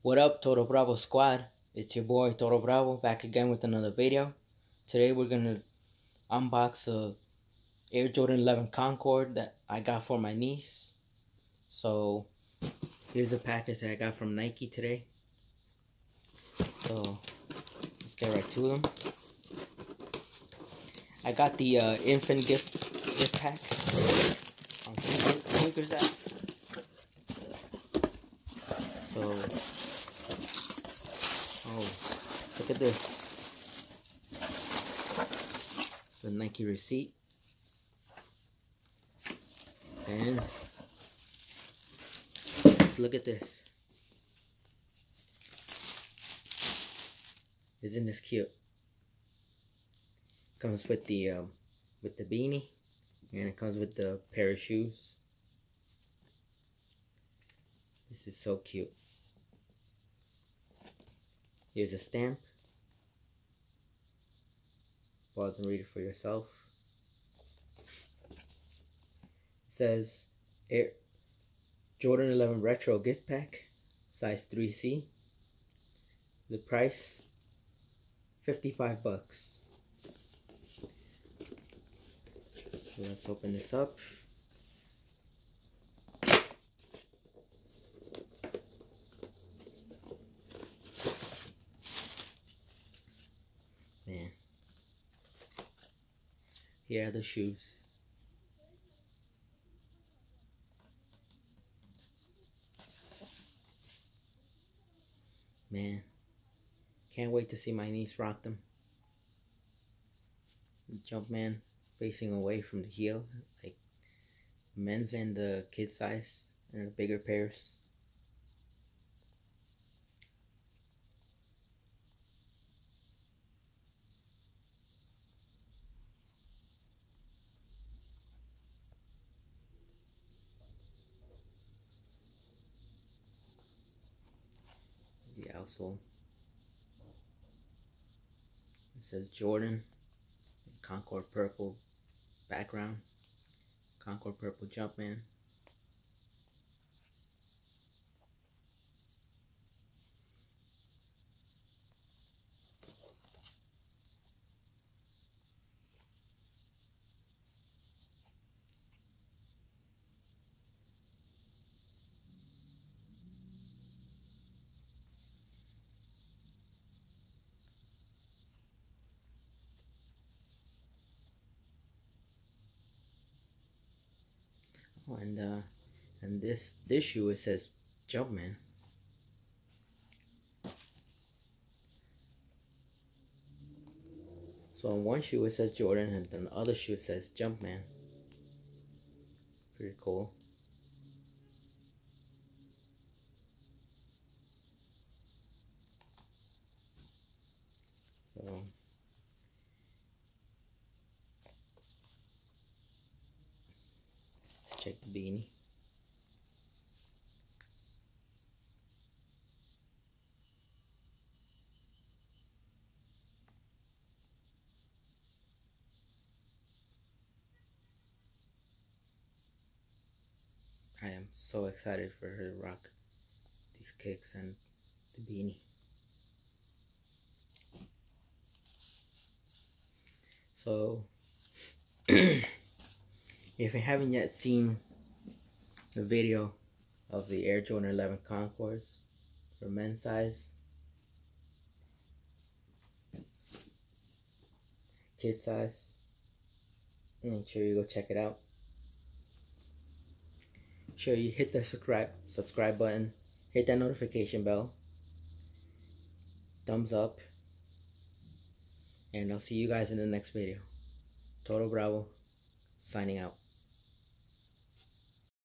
What up, Toro Bravo squad? It's your boy Toro Bravo back again with another video. Today we're gonna unbox a Air Jordan 11 Concord that I got for my niece. So here's a package that I got from Nike today. So let's get right to them. I got the infant gift pack on Sneakers app. So, oh, look at this. It's a Nike receipt. And look at this. Isn't this cute? Comes with the beanie, and it comes with the pair of shoes. This is so cute. Here's a stamp. Pause and read it for yourself. It says Air Jordan 11 Retro Gift Pack, size 3C. The price, $55. So let's open this up. Man, here are the shoes. Man, can't wait to see my niece rock them. The Jumpman facing away from the heel, like men's and the kid size, and the bigger pairs. The outsole. It says Jordan, Concord purple background, Concord purple Jumpman. Oh, and this shoe, it says Jumpman. So on one shoe it says Jordan, and then the other shoe says Jumpman. Pretty cool. So let's check the beanie. I am so excited for her to rock these kicks and the beanie. So, if you haven't yet seen the video of the Air Jordan 11 Concords for men's size, kid size, make sure you go check it out. Make sure you hit the subscribe button, hit that notification bell, thumbs up, and I'll see you guys in the next video. Toro Bravo, signing out.